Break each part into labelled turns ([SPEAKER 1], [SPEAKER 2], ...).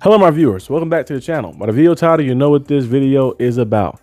[SPEAKER 1] Hello my viewers, welcome back to the channel. By the video title, you know what this video is about.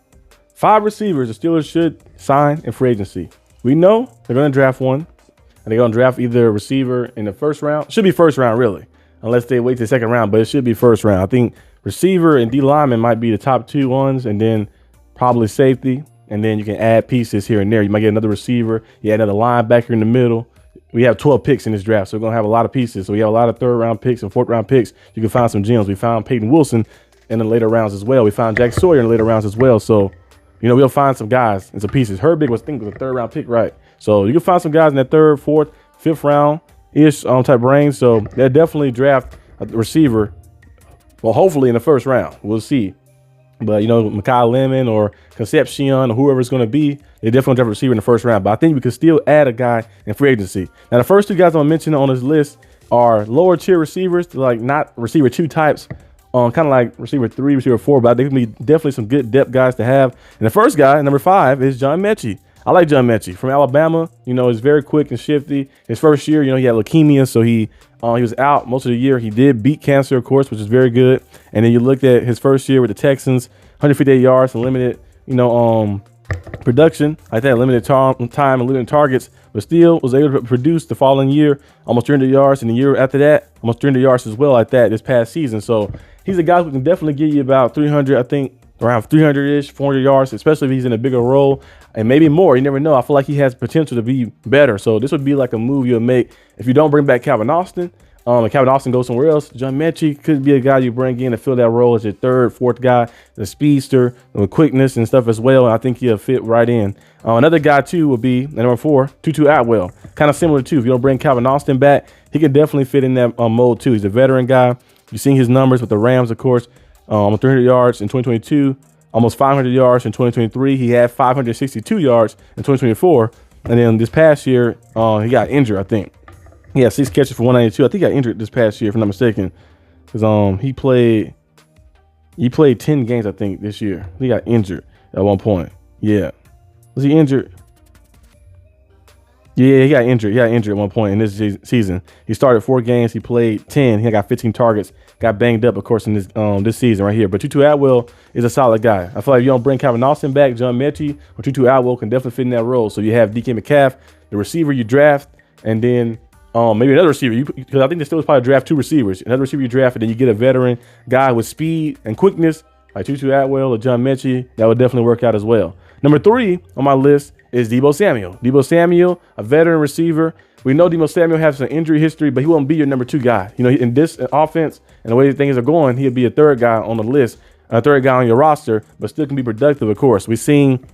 [SPEAKER 1] 5 receivers the Steelers should sign in free agency. We know they're going to draft one, and they're going to draft either a receiver in the first round. Should be first round really, unless they wait to the second round, but it should be first round. I think receiver and D lineman might be the top 2 ones, and then probably safety, and then you can add pieces here and there. You might get another receiver, you add another linebacker in the middle. We have 12 picks in this draft, so we're going to have a lot of pieces. So we have a lot of 3rd round picks and 4th round picks. You can find some gems. We found Peyton Wilson in the later rounds as well. We found Jack Sawyer in the later rounds as well. So, you know, we'll find some guys and some pieces. Herbig was, I think, was a 3rd round pick, right? So you can find some guys in that 3rd, 4th, 5th round-ish type range. So they'll definitely draft a receiver, well, hopefully in the 1st round. We'll see. But, you know, Mekhi Lemon or Concepcion or whoever's going to be, they definitely draft a receiver in the 1st round. But I think we could still add a guy in free agency. Now, the first 2 guys I'm going to mention on this list are lower tier receivers, like not receiver 2 types, kind of like receiver 3, receiver 4. But I think there'll be definitely some good depth guys to have. And the first guy, number 5, is John Mechie. I like John Mechie from Alabama. You know, he's very quick and shifty. His first year, you know, he had leukemia, so he was out most of the year. He did beat cancer, of course, which is very good. And then you looked at his first year with the Texans, 158 yards and limited, production like that, limited time and limited targets, but still was able to produce the following year almost 300 yards, and the year after that almost 300 yards as well, like that this past season. So he's a guy who can definitely give you about 300, I think around 300-ish, 400 yards, especially if he's in a bigger role and maybe more. You never know. I feel like he has potential to be better. So this would be like a move you'll make if you don't bring back Calvin Austin. And Calvin Austin goes somewhere else. John Mechie could be a guy you bring in to fill that role as your 3rd, 4th guy, the speedster, with quickness and stuff as well. And I think he'll fit right in. Another guy too will be number 4, Tutu Atwell. Kind of similar too. If you don't bring Calvin Austin back, he can definitely fit in that mold too. He's a veteran guy. You've seen his numbers with the Rams, of course. 300 yards in 2022, almost 500 yards in 2023. He had 562 yards in 2024. And then this past year, he got injured, I think. He had 6 catches for 192. I think he got injured this past year, if I'm not mistaken. Because he played 10 games, I think, this year. He got injured at one point. Yeah. Was he injured? Yeah, he got injured. He got injured at one point in this season. He started 4 games. He played 10. He got 15 targets. Got banged up, of course, in this season right here. But Tutu Atwell is a solid guy. I feel like if you don't bring Calvin Austin back, John Mechie or Tutu Atwell can definitely fit in that role. So you have DK Metcalf, the receiver you draft, and then maybe another receiver, because I think the Steelers probably draft 2 receivers. Another receiver you draft, and then you get a veteran guy with speed and quickness like Tutu Atwell or John Mechie. That would definitely work out as well. Number 3 on my list is Deebo Samuel. Deebo Samuel, a veteran receiver. We know Deebo Samuel has some injury history, but he won't be your number 2 guy. You know, in this offense and the way things are going, he'll be a 3rd guy on the list, a 3rd guy on your roster, but still can be productive, of course. We've seen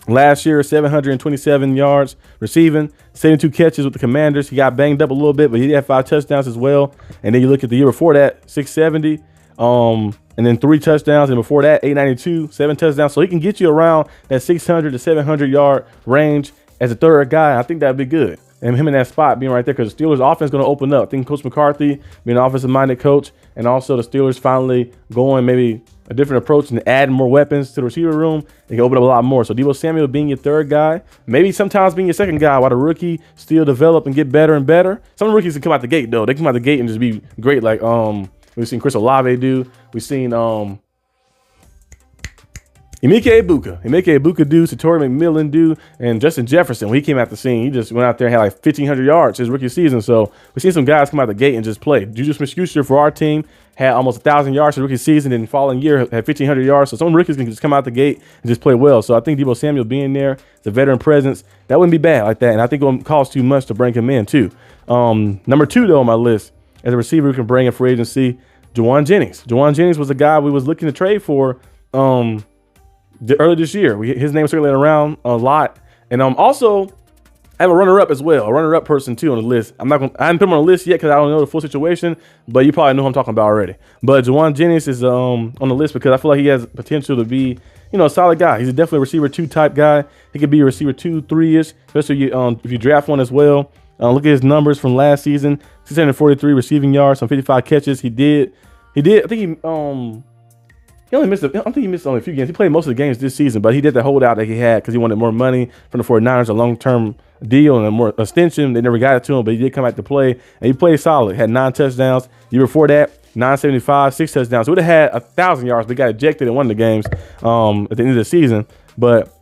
[SPEAKER 1] last year, 727 yards receiving, 72 catches with the Commanders. He got banged up a little bit, but he had 5 touchdowns as well. And then you look at the year before that, 670, and then 3 touchdowns. And before that, 892, 7 touchdowns. So he can get you around that 600 to 700 yard range as a 3rd guy. I think that'd be good. And him in that spot being right there, because the Steelers offense is going to open up. I think Coach McCarthy being an offensive-minded coach, and also the Steelers finally going maybe a different approach and adding more weapons to the receiver room, they can open up a lot more. So Deebo Samuel being your 3rd guy, maybe sometimes being your 2nd guy while the rookie still develop and get better and better. Some rookies can come out the gate though. They come out the gate and just be great, like we've seen Chris Olave do. We've seen Emeka Egbuka do, Satori McMillan do, and Justin Jefferson, when he came out the scene, he just went out there and had like 1,500 yards his rookie season. So we've seen some guys come out the gate and just play. Juju Smith-Schuster for our team had almost 1,000 yards his rookie season, and the following year had 1,500 yards. So some rookies can just come out the gate and just play well. So I think Deebo Samuel being there, the veteran presence, that wouldn't be bad like that. And I think it won't cost too much to bring him in too. Number 2 though on my list as a receiver who can bring in free agency, Jauan Jennings. Jauan Jennings was a guy we was looking to trade for earlier this year. His name was circulating around a lot. And also I have a runner-up as well, a runner-up person too on the list. I haven't put him on the list yet because I don't know the full situation, but you probably know who I'm talking about already. But Jauan Jennings is on the list because I feel like he has potential to be, a solid guy. He's definitely a receiver 2 type guy. He could be a receiver 2, 3-ish, especially if you draft one as well. Look at his numbers from last season: 643 receiving yards on 55 catches. He did. I think He only missed, I think he missed only a few games. He played most of the games this season, but he did the holdout that he had because he wanted more money from the 49ers, a long-term deal and a more extension. They never got it to him, but he did come back to play, and he played solid. Had 9 touchdowns. Year before that, 975, 6 touchdowns. So would have had 1,000 yards, but he got ejected in one of the games at the end of the season. But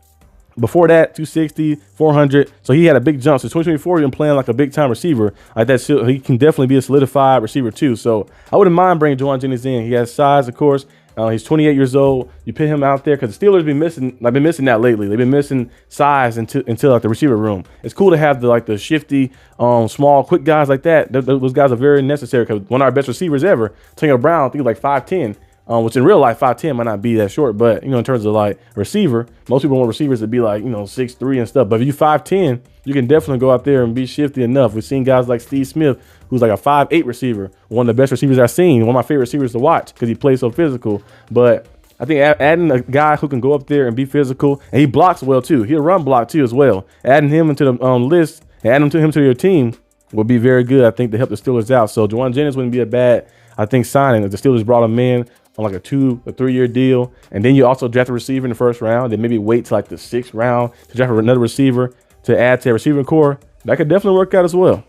[SPEAKER 1] before that, 260, 400. So he had a big jump. So 2024, he's been playing like a big-time receiver. Like that, he can definitely be a solidified receiver too. So I wouldn't mind bringing Jauan Jennings in. He has size, of course. He's 28 years old. You put him out there because the Steelers been missing. I've been missing that lately. They've been missing size until like the receiver room. It's cool to have the shifty, small, quick guys like that. Those guys are very necessary because one of our best receivers ever, Taylor Brown, I think he's like 5'10", which in real life 5'10" might not be that short, but in terms of like a receiver, most people want receivers to be like 6'3" and stuff. But if you 5'10", you can definitely go out there and be shifty enough. We've seen guys like Steve Smith, who's like a 5'8" receiver, one of the best receivers I've seen, one of my favorite receivers to watch because he plays so physical. But I think adding a guy who can go up there and be physical, and he blocks well too. He'll run block too as well. Adding him into the list, and adding him to your team would be very good, I think, to help the Steelers out. So Jauan Jennings wouldn't be a bad, I think, signing if the Steelers brought him in on like a 2 or 3 year deal. And then you also draft a receiver in the first round, then maybe wait till like the 6th round to draft another receiver to add to a receiving core. That could definitely work out as well.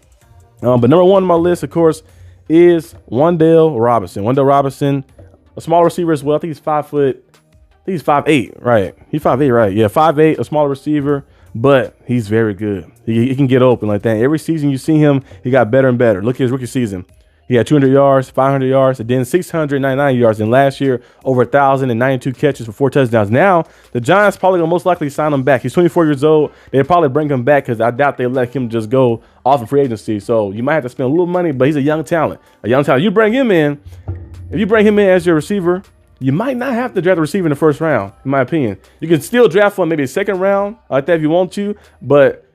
[SPEAKER 1] But number one on my list, of course, is Wan'Dale Robinson. Wan'Dale Robinson, a small receiver as well. I think he's 5 foot. I think he's 5'8", right? He's 5'8", right? Yeah, 5'8", a smaller receiver, but he's very good. He can get open like that. Every season you see him, he got better and better. Look at his rookie season. He had 200 yards, 500 yards, and then 699 yards. And last year, over 1,092 catches for 4 touchdowns. Now, the Giants probably going to most likely sign him back. He's 24 years old. They'll probably bring him back because I doubt they let him just go off of free agency. So you might have to spend a little money, but he's a young talent. You bring him in. If you bring him in as your receiver, you might not have to draft a receiver in the first round, in my opinion. You can still draft one maybe a second round like that if you want to, but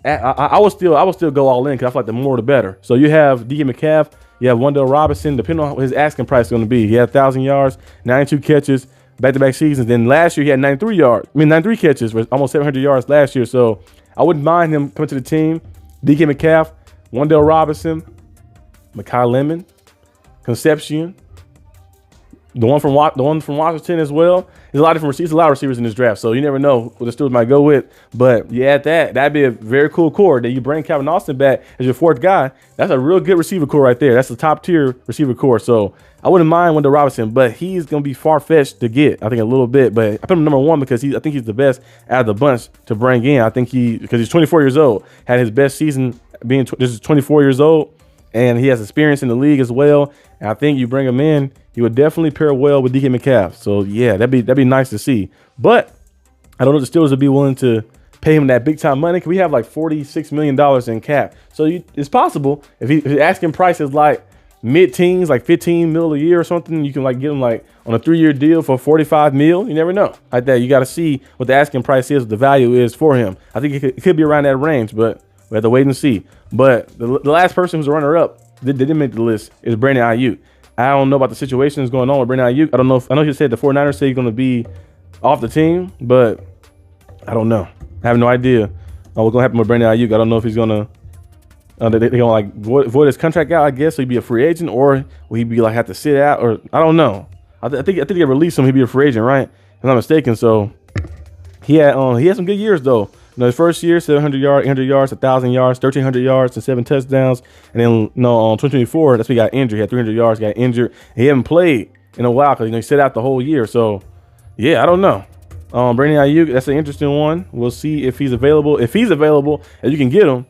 [SPEAKER 1] I would still go all in because I feel like the more the better. So you have DK Metcalf. You have Wan'Dale Robinson, depending on what his asking price is going to be. He had 1,000 yards, 92 catches, back-to-back seasons. Then last year he had 93 catches, with almost 700 yards last year. So I wouldn't mind him coming to the team. DK Metcalf, Wan'Dale Robinson, Mekhi Lemon, Concepcion, the one from Washington as well. There's a lot of receivers in this draft, so you never know what the Steelers might go with. But you add that'd be a very cool core. That you bring Calvin Austin back as your 4th guy. That's a real good receiver core right there. That's the top tier receiver core. So I wouldn't mind Wan'Dale Robinson, but he's gonna be far fetched to get. I think a little bit, but I put him number 1 because I think he's the best out of the bunch to bring in. I think because he's 24 years old, had his best season being just 24 years old, and he has experience in the league as well. And I think you bring him in, he would definitely pair well with DK Metcalf. So yeah, that'd be nice to see. But I don't know if the Steelers would be willing to pay him that big time money because we have like $46 million in cap. So it's possible if his asking price is like mid-teens, like 15 mil a year or something, you can like get him like on a 3-year deal for 45 mil. You never know like that. You got to see what the asking price is, what the value is for him. I think it could be around that range, but we have to wait and see. But the last person who's a runner-up that didn't make the list is Brandon Ayuk. I don't know about the situation that's going on with Brandon Ayuk. I don't know I know he said the 49ers say he's going to be off the team, but I don't know. I have no idea what's going to happen with Brandon Ayuk. I don't know if he's going to they're going to like void his contract out, I guess, so he'd be a free agent, or will he be like have to sit out, or I don't know. I think they released him, he'd be a free agent, right? If I'm not mistaken. So he had some good years though. His first year, 700 yards, 800 yards, 1,000 yards, 1,300 yards, and 7 touchdowns. And then, on 2024, that's when he got injured. He had 300 yards, got injured. He haven't played in a while because he sat out the whole year. So, yeah, I don't know. Brandon Ayuk, that's an interesting one. We'll see if he's available. If he's available, and you can get him.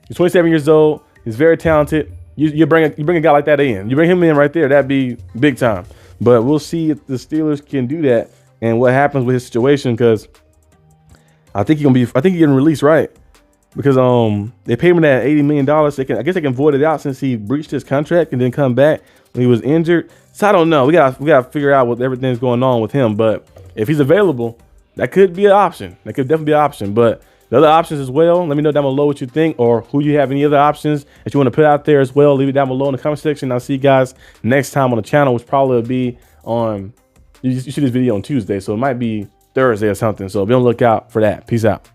[SPEAKER 1] He's 27 years old. He's very talented. You bring a guy like that in. You bring him in right there. That'd be big time. But we'll see if the Steelers can do that and what happens with his situation because I think he's getting released, right? Because they paid him that $80 million. I guess they can void it out since he breached his contract and then come back when he was injured. So I don't know. We gotta figure out what everything's going on with him. But if he's available, that could be an option. That could definitely be an option. But the other options as well, let me know down below what you think, or who you have any other options that you want to put out there as well. Leave it down below in the comment section. I'll see you guys next time on the channel, which probably will be on, you see this video on Tuesday, so it might be Thursday or something. So be on the lookout for that. Peace out.